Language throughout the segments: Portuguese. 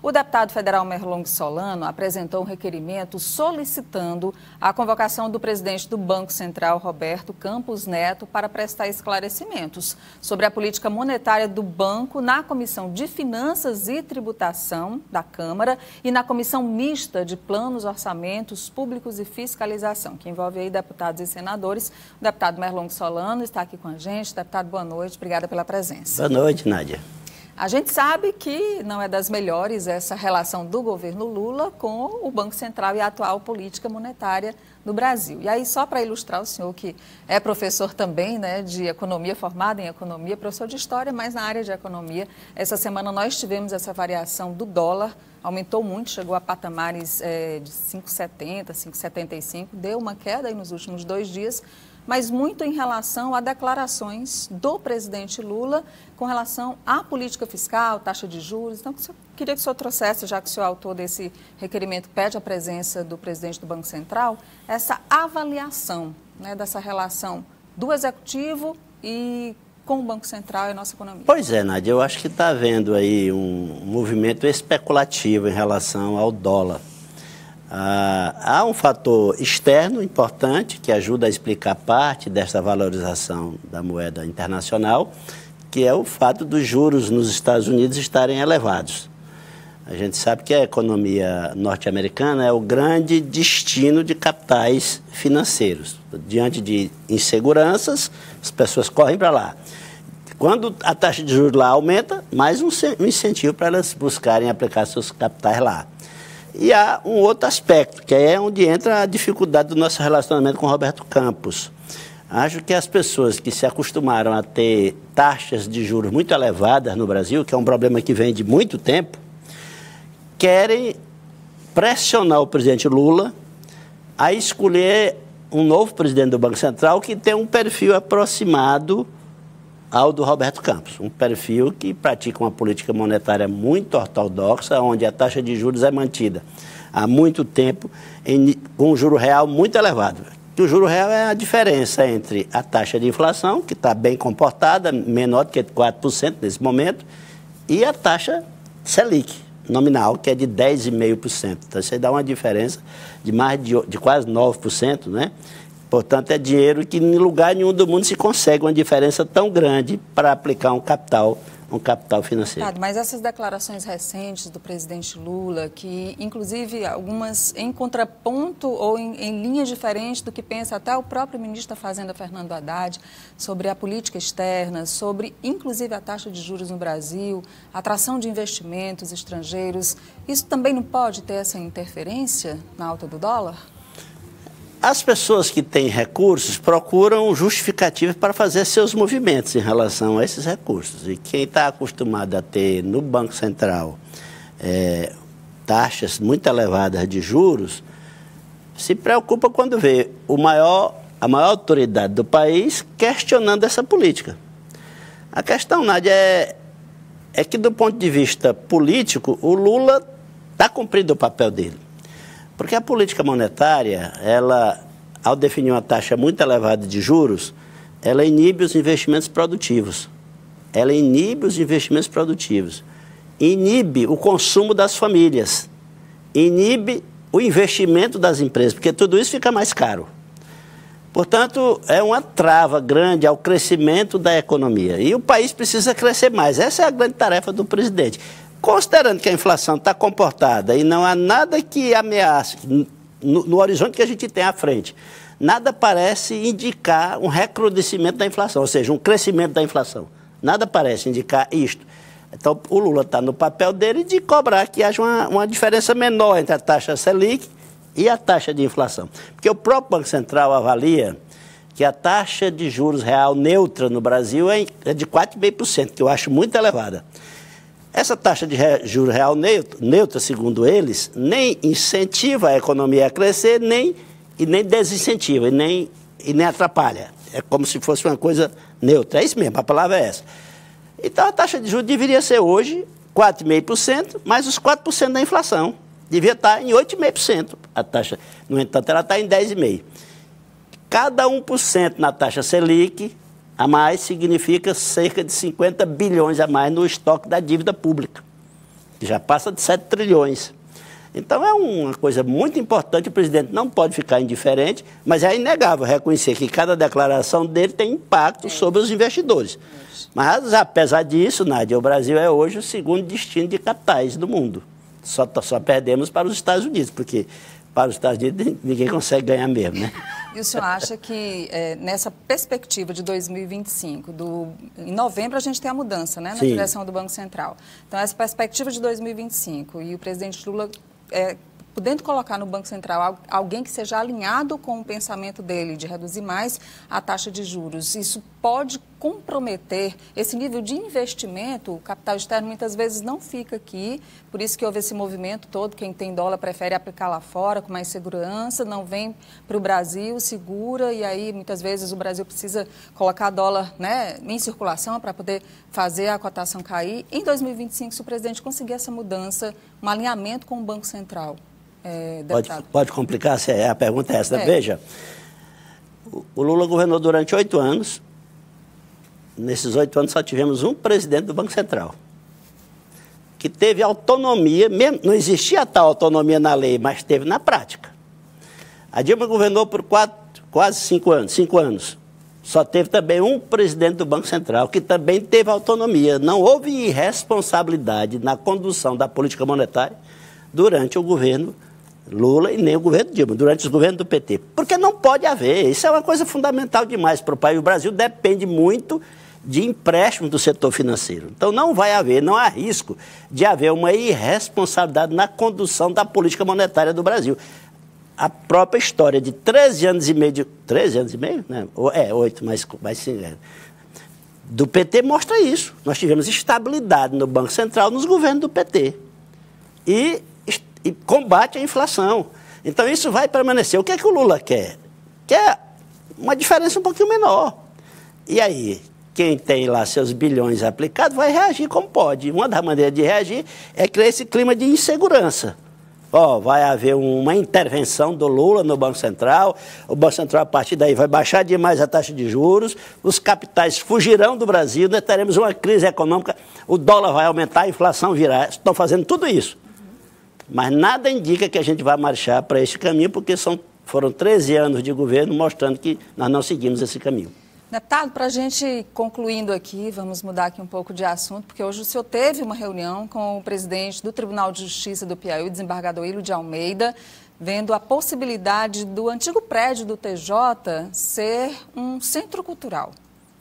O deputado federal Merlong Solano apresentou um requerimento solicitando a convocação do presidente do Banco Central, Roberto Campos Neto, para prestar esclarecimentos sobre a política monetária do banco na Comissão de Finanças e Tributação da Câmara e na Comissão Mista de Planos, Orçamentos Públicos e Fiscalização, que envolve aí deputados e senadores. O deputado Merlong Solano está aqui com a gente. Deputado, boa noite. Obrigada pela presença. Boa noite, Nádia. A gente sabe que não é das melhores essa relação do governo Lula com o Banco Central e a atual política monetária do Brasil. E aí, só para ilustrar o senhor, que é professor também, né, de economia, formado em economia, professor de história, mas na área de economia, essa semana nós tivemos essa variação do dólar, aumentou muito, chegou a patamares de 5,70, 5,75, deu uma queda aí nos últimos 2 dias, mas muito em relação a declarações do presidente Lula com relação à política fiscal, taxa de juros. Então, queria que o senhor trouxesse, já que o senhor é autor desse requerimento, pede a presença do presidente do Banco Central, essa avaliação, né, dessa relação do Executivo e com o Banco Central e a nossa economia. Pois é, Nádia, eu acho que está havendo aí um movimento especulativo em relação ao dólar. Há um fator externo importante que ajuda a explicar parte dessa valorização da moeda internacional, que é o fato dos juros nos Estados Unidos estarem elevados. A gente sabe que a economia norte-americana é o grande destino de capitais financeiros. Diante de inseguranças, as pessoas correm para lá. Quando a taxa de juros lá aumenta, mais um incentivo para elas buscarem aplicar seus capitais lá. E há um outro aspecto, que é onde entra a dificuldade do nosso relacionamento com o Roberto Campos. Acho que as pessoas que se acostumaram a ter taxas de juros muito elevadas no Brasil, que é um problema que vem de muito tempo, querem pressionar o presidente Lula a escolher um novo presidente do Banco Central que tem um perfil aproximado ao do Roberto Campos, um perfil que pratica uma política monetária muito ortodoxa, onde a taxa de juros é mantida há muito tempo com um juro real muito elevado. O juro real é a diferença entre a taxa de inflação, que está bem comportada, menor do que 4% nesse momento, e a taxa Selic, nominal, que é de 10,5%. Então, isso aí dá uma diferença de mais de quase 9%, né? Portanto, é dinheiro que em lugar nenhum do mundo se consegue uma diferença tão grande para aplicar um capital financeiro. Mas essas declarações recentes do presidente Lula, que inclusive algumas em contraponto ou em linhas diferentes do que pensa até o próprio ministro da Fazenda, Fernando Haddad, sobre a política externa, sobre inclusive a taxa de juros no Brasil, a atração de investimentos estrangeiros, isso também não pode ter essa interferência na alta do dólar? As pessoas que têm recursos procuram justificativas para fazer seus movimentos em relação a esses recursos. E quem está acostumado a ter no Banco Central taxas muito elevadas de juros, se preocupa quando vê a maior autoridade do país questionando essa política. A questão, Nádia, é que do ponto de vista político, o Lula está cumprindo o papel dele. Porque a política monetária, ela, ao definir uma taxa muito elevada de juros, ela inibe os investimentos produtivos. Ela inibe os investimentos produtivos. Inibe o consumo das famílias. Inibe o investimento das empresas, porque tudo isso fica mais caro. Portanto, é uma trava grande ao crescimento da economia. E o país precisa crescer mais. Essa é a grande tarefa do presidente. Considerando que a inflação está comportada e não há nada que ameace no horizonte que a gente tem à frente, nada parece indicar um recrudescimento da inflação, ou seja, um crescimento da inflação. Nada parece indicar isto. Então, o Lula está no papel dele de cobrar que haja uma diferença menor entre a taxa Selic e a taxa de inflação. Porque o próprio Banco Central avalia que a taxa de juros real neutra no Brasil é de 4,5%, que eu acho muito elevada. Essa taxa de juros real neutra, segundo eles, nem incentiva a economia a crescer, nem desincentiva, e nem atrapalha. É como se fosse uma coisa neutra. É isso mesmo, a palavra é essa. Então, a taxa de juros deveria ser hoje 4,5%, mais os 4% da inflação. Devia estar em 8,5%. A taxa, no entanto, ela está em 10,5%. Cada 1% na taxa Selic a mais significa cerca de 50 bilhões a mais no estoque da dívida pública. que já passa de 7 trilhões. Então é uma coisa muito importante, o presidente não pode ficar indiferente, mas é inegável reconhecer que cada declaração dele tem impacto sobre os investidores. Mas, apesar disso, Nádia, o Brasil é hoje o segundo destino de capitais do mundo. Só perdemos para os Estados Unidos, porque para os Estados Unidos ninguém consegue ganhar mesmo, né? E o senhor acha que nessa perspectiva de 2025, em novembro a gente tem a mudança, né, na Sim. direção do Banco Central. Então, essa perspectiva de 2025 e o presidente Lula podendo colocar no Banco Central alguém que seja alinhado com o pensamento dele de reduzir mais a taxa de juros, isso pode comprometer esse nível de investimento? O capital externo muitas vezes não fica aqui, por isso que houve esse movimento todo, quem tem dólar prefere aplicar lá fora com mais segurança, não vem para o Brasil, segura, e aí muitas vezes o Brasil precisa colocar dólar, né, em circulação para poder fazer a cotação cair. Em 2025, se o presidente conseguir essa mudança, um alinhamento com o Banco Central, pode complicar? A pergunta é essa. Veja, o Lula governou durante 8 anos. Nesses 8 anos só tivemos um presidente do Banco Central, que teve autonomia, mesmo, não existia tal autonomia na lei, mas teve na prática. A Dilma governou por quase 5 anos. Só teve também um presidente do Banco Central, que também teve autonomia. Não houve irresponsabilidade na condução da política monetária durante o governo Lula e nem o governo Dilma, durante os governos do PT. Porque não pode haver, isso é uma coisa fundamental demais para o país. O Brasil depende muito de empréstimo do setor financeiro. Então não vai haver, não há risco de haver uma irresponsabilidade na condução da política monetária do Brasil. A própria história de 13 anos e meio, 13 anos e meio? Né? 8, mas sim, do PT mostra isso. Nós tivemos estabilidade no Banco Central nos governos do PT. E combate a inflação. Então, isso vai permanecer. O que é que o Lula quer? Quer uma diferença um pouquinho menor. E aí, quem tem lá seus bilhões aplicados vai reagir como pode. Uma das maneiras de reagir é criar esse clima de insegurança. Vai haver uma intervenção do Lula no Banco Central, o Banco Central, a partir daí, vai baixar demais a taxa de juros, os capitais fugirão do Brasil, nós teremos uma crise econômica, o dólar vai aumentar, a inflação virá. Estão fazendo tudo isso. Mas nada indica que a gente vai marchar para esse caminho, porque foram 13 anos de governo mostrando que nós não seguimos esse caminho. Deputado, para a gente concluindo aqui, vamos mudar aqui um pouco de assunto, porque hoje o senhor teve uma reunião com o presidente do Tribunal de Justiça do Piauí, o desembargador Hílio de Almeida, vendo a possibilidade do antigo prédio do TJ ser um centro cultural.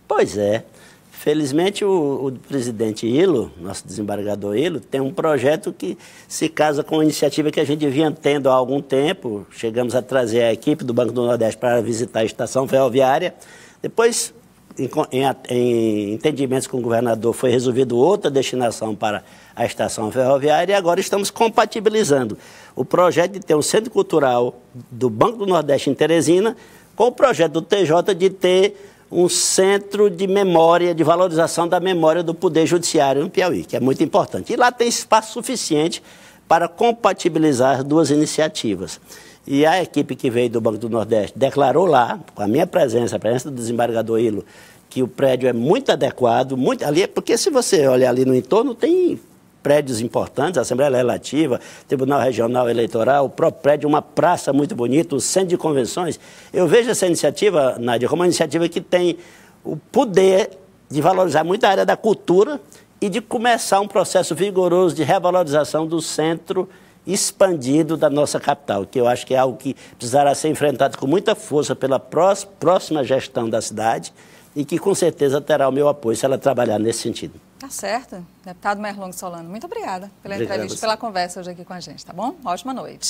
Pois é. Felizmente, o presidente Hílio, nosso desembargador Hílio, tem um projeto que se casa com uma iniciativa que a gente vinha tendo há algum tempo. Chegamos a trazer a equipe do Banco do Nordeste para visitar a estação ferroviária. Depois, em entendimentos com o governador, foi resolvido outra destinação para a estação ferroviária e agora estamos compatibilizando o projeto de ter um centro cultural do Banco do Nordeste em Teresina com o projeto do TJ de ter um centro de memória, de valorização da memória do Poder Judiciário no Piauí, que é muito importante. E lá tem espaço suficiente para compatibilizar as duas iniciativas. E a equipe que veio do Banco do Nordeste declarou lá, com a minha presença, a presença do desembargador Hílio, que o prédio é muito adequado, porque se você olhar ali no entorno, tem prédios importantes, a Assembleia Legislativa, Tribunal Regional Eleitoral, o próprio prédio, uma praça muito bonita, o centro de convenções. Eu vejo essa iniciativa, Nádia, como uma iniciativa que tem o poder de valorizar muito a área da cultura e de começar um processo vigoroso de revalorização do centro expandido da nossa capital, que eu acho que é algo que precisará ser enfrentado com muita força pela próxima gestão da cidade e que com certeza terá o meu apoio se ela trabalhar nesse sentido. Tá certo. Deputado Merlong Solano, muito obrigada pela entrevista, pela conversa hoje aqui com a gente, tá bom? Ótima noite.